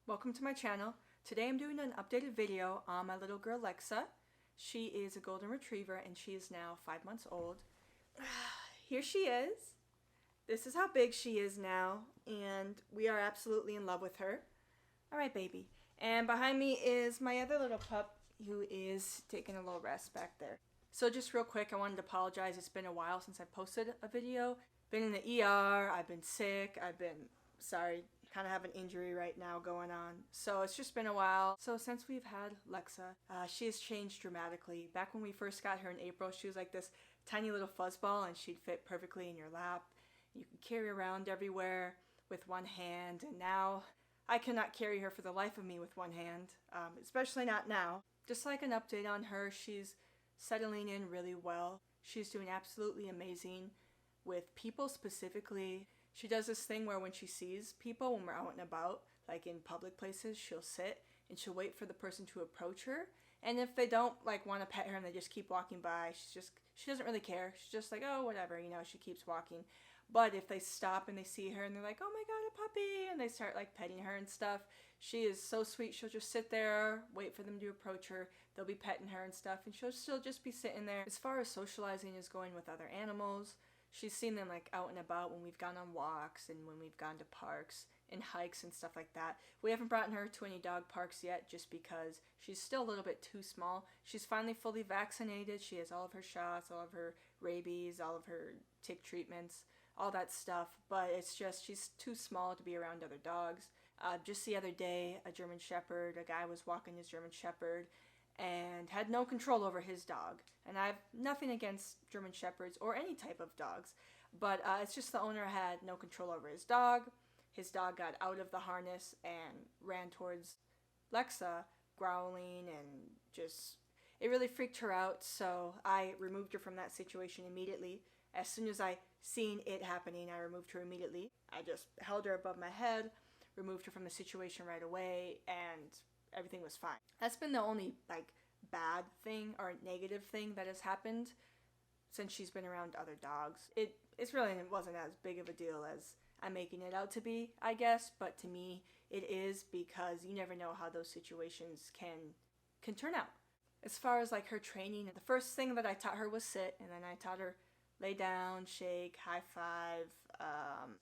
Welcome to my channel. Today I'm doing an updated video on my little girl Lexa. She is a golden retriever and she is now 5 months old. Here she is. This is how big she is now and we are absolutely in love with her. Alright baby. And behind me is my other little pup who is taking a little rest back there. So just real quick, I wanted to apologize. It's been a while since I posted a video. Been in the ER, I've been sick, sorry, kind of have an injury right now going on. So it's just been a while. So since we've had Lexa, she has changed dramatically. Back when we first got her in April, she was like this tiny little fuzzball and she'd fit perfectly in your lap. You could carry around everywhere with one hand, and now I cannot carry her for the life of me with one hand, especially not now. Just like an update on her, she's settling in really well. She's doing absolutely amazing with people specifically. She does this thing where when she sees people, when we're out and about, like in public places, she'll sit and she'll wait for the person to approach her. And if they don't want to pet her and they just keep walking by, she doesn't really care. She's just like, oh, whatever, she keeps walking. But if they stop and they see her and they're like, oh my god, a puppy, and they start petting her and stuff, she is so sweet. She'll just sit there, wait for them to approach her. They'll be petting her and stuff, and she'll still just be sitting there. As far as socializing is going with other animals, she's seen them out and about when we've gone on walks and when we've gone to parks and hikes and stuff like that. We haven't brought her to any dog parks yet just because she's still a little bit too small. She's finally fully vaccinated. She has all of her shots, all of her rabies, all of her tick treatments, all that stuff, but it's just she's too small to be around other dogs. Just the other day, a German Shepherd, a guy was walking his German Shepherd and had no control over his dog. And I have nothing against German Shepherds or any type of dogs, but it's just the owner had no control over his dog. His dog got out of the harness and ran towards Lexa, growling, and just, it really freaked her out, so I removed her from that situation immediately. As soon as I seen it happening, I removed her immediately. I just held her above my head, removed her from the situation right away, and everything was fine. That's been the only bad thing or negative thing that has happened since she's been around other dogs. It wasn't as big of a deal as I'm making it out to be, I guess, but to me it is, because you never know how those situations can turn out. As far as her training, the first thing that I taught her was sit, and then I taught her lay down, shake, high five,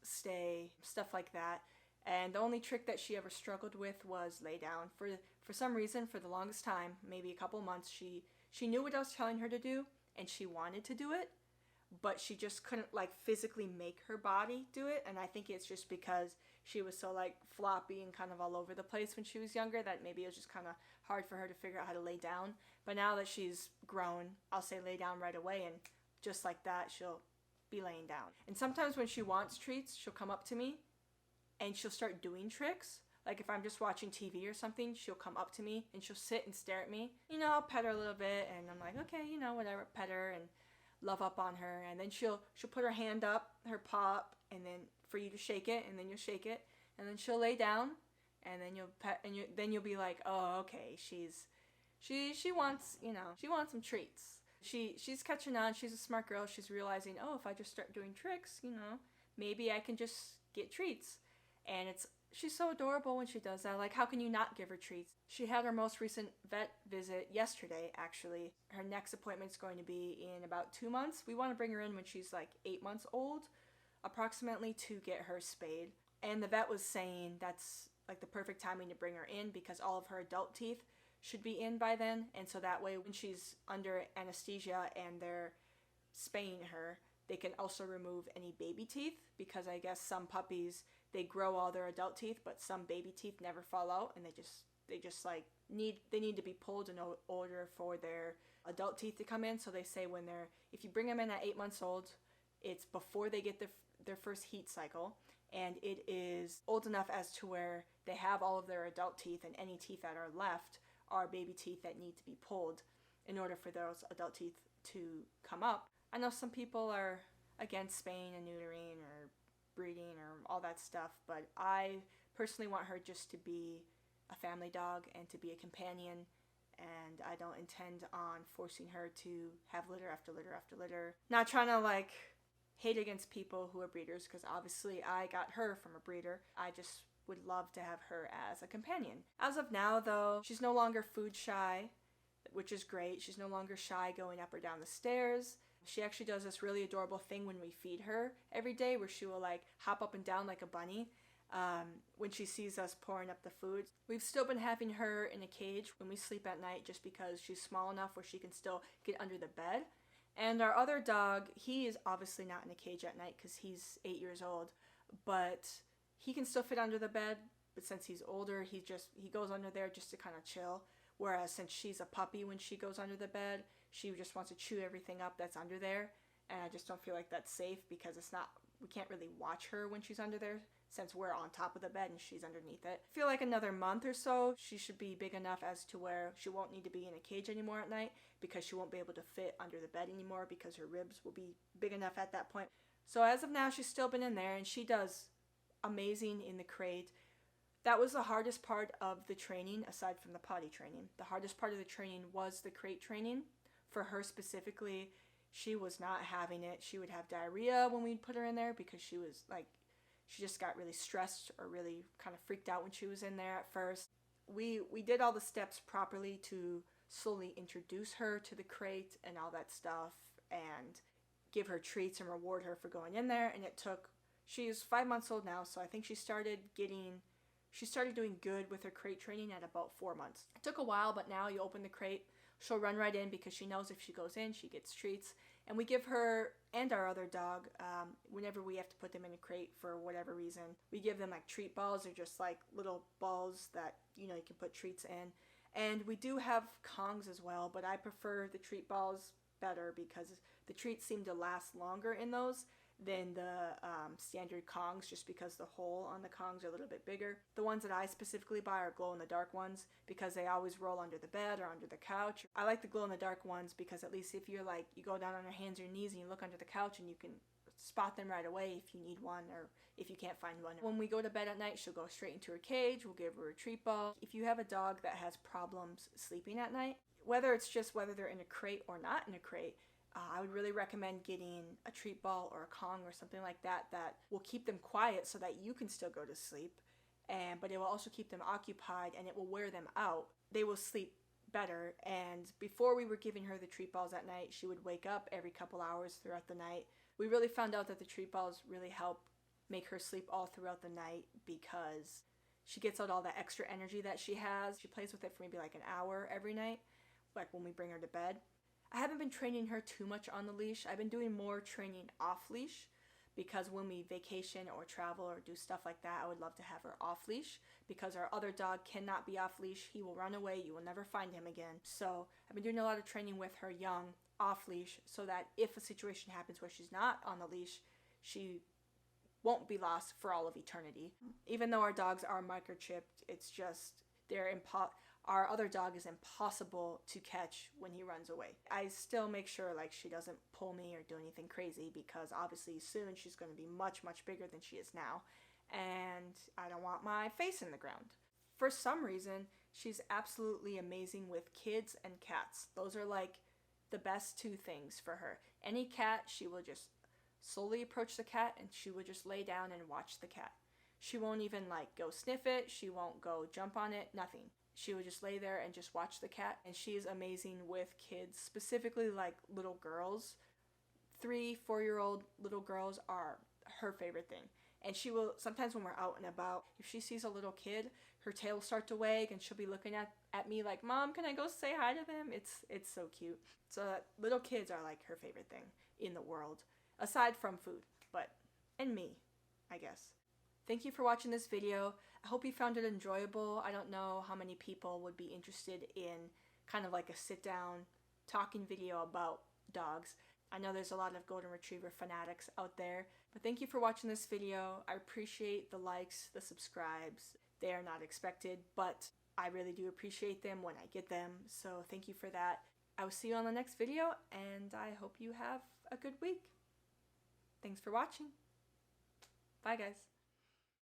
stay, stuff like that. And the only trick that she ever struggled with was lay down. For some reason, for the longest time, maybe a couple months, she knew what I was telling her to do, and she wanted to do it, but she just couldn't physically make her body do it. And I think it's just because she was so floppy and kind of all over the place when she was younger that maybe it was just kind of hard for her to figure out how to lay down. But now that she's grown, I'll say lay down right away, and just like that, she'll be laying down. And sometimes when she wants treats, she'll come up to me and she'll start doing tricks. If I'm just watching TV or something, she'll come up to me and she'll sit and stare at me. I'll pet her a little bit and I'm like, okay, whatever, pet her and love up on her. And then she'll put her hand up, her paw up, and then for you to shake it, and then you'll shake it, and then she'll lay down, and then you'll pet, and then you'll be like, oh, okay, she wants, she wants some treats. She's catching on. She's a smart girl. She's realizing, oh, if I just start doing tricks, maybe I can just get treats. And she's so adorable when she does that. How can you not give her treats? She had her most recent vet visit yesterday, actually. Her next appointment's going to be in about 2 months. We want to bring her in when she's 8 months old, approximately, to get her spayed. And the vet was saying that's the perfect timing to bring her in because all of her adult teeth should be in by then, and so that way when she's under anesthesia and they're spaying her, they can also remove any baby teeth, because I guess some puppies, they grow all their adult teeth, but some baby teeth never fall out, and they just need to be pulled in order for their adult teeth to come in. So they say if you bring them in at 8 months old, it's before they get their first heat cycle, and it is old enough as to where they have all of their adult teeth, and any teeth that are left are baby teeth that need to be pulled in order for those adult teeth to come up. I know some people are against spaying and neutering or breeding or all that stuff, but I personally want her just to be a family dog and to be a companion, and I don't intend on forcing her to have litter after litter after litter. Not trying to hate against people who are breeders, because obviously I got her from a breeder. I just would love to have her as a companion. As of now, though, she's no longer food shy, which is great. She's no longer shy going up or down the stairs. She actually does this really adorable thing when we feed her every day where she will like hop up and down like a bunny when she sees us pouring up the food. We've still been having her in a cage when we sleep at night just because she's small enough where she can still get under the bed. And our other dog, he is obviously not in a cage at night because he's 8 years old, but he can still fit under the bed. But since he's older, he goes under there just to kind of chill. Whereas since she's a puppy, when she goes under the bed, she just wants to chew everything up that's under there. And I just don't feel like that's safe because we can't really watch her when she's under there since we're on top of the bed and she's underneath it. I feel like another month or so, she should be big enough as to where she won't need to be in a cage anymore at night because she won't be able to fit under the bed anymore because her ribs will be big enough at that point. So as of now, she's still been in there and she does amazing in the crate. That was the hardest part of the training aside from the potty training. The hardest part of the training was the crate training. For her specifically, she was not having it. She would have diarrhea when we'd put her in there because she just got really stressed or really kind of freaked out when she was in there at first. We did all the steps properly to slowly introduce her to the crate and all that stuff and give her treats and reward her for going in there. And she's 5 months old now, so I think she started doing good with her crate training at about 4 months. It took a while, but now you open the crate, she'll run right in because she knows if she goes in, she gets treats. And we give her and our other dog, whenever we have to put them in a crate for whatever reason, we give them like treat balls or just like little balls that, you can put treats in. And we do have Kongs as well, but I prefer the treat balls better because the treats seem to last longer in those than the standard Kongs just because the hole on the Kongs are a little bit bigger. The ones that I specifically buy are glow-in-the-dark ones because they always roll under the bed or under the couch. I like the glow-in-the-dark ones because at least if you're like, you go down on your hands or knees and you look under the couch and you can spot them right away if you need one or if you can't find one. When we go to bed at night, she'll go straight into her cage. We'll give her a treat ball. If you have a dog that has problems sleeping at night, whether they're in a crate or not in a crate, I would really recommend getting a treat ball or a Kong or something like that will keep them quiet so that you can still go to sleep, but it will also keep them occupied and it will wear them out. They will sleep better. And before we were giving her the treat balls at night, she would wake up every couple hours throughout the night. We really found out that the treat balls really help make her sleep all throughout the night because she gets out all that extra energy that she has. She plays with it for maybe like an hour every night, like when we bring her to bed. I haven't been training her too much on the leash. I've been doing more training off leash because when we vacation or travel or do stuff like that, I would love to have her off leash because our other dog cannot be off leash. He will run away. You will never find him again. So I've been doing a lot of training with her young off leash so that if a situation happens where she's not on the leash, she won't be lost for all of eternity. Even though our dogs are microchipped, it's just our other dog is impossible to catch when he runs away. I still make sure like she doesn't pull me or do anything crazy because obviously soon she's going to be much, much bigger than she is now. And I don't want my face in the ground. For some reason, she's absolutely amazing with kids and cats. Those are like the best two things for her. Any cat, she will just slowly approach the cat and she will just lay down and watch the cat. She won't even like go sniff it. She won't go jump on it, nothing. She would just lay there and just watch the cat. And she's amazing with kids, specifically like little girls. 3-4-year-old little girls are her favorite thing. And she will, sometimes when we're out and about, if she sees a little kid, her tail will start to wag and she'll be looking at me like, Mom, can I go say hi to them? It's so cute. So little kids are like her favorite thing in the world, aside from food, and me, I guess. Thank you for watching this video. I hope you found it enjoyable. I don't know how many people would be interested in kind of like a sit-down talking video about dogs. I know there's a lot of Golden Retriever fanatics out there, but thank you for watching this video. I appreciate the likes, the subscribes. They are not expected, but I really do appreciate them when I get them, so thank you for that. I will see you on the next video, and I hope you have a good week. Thanks for watching. Bye, guys.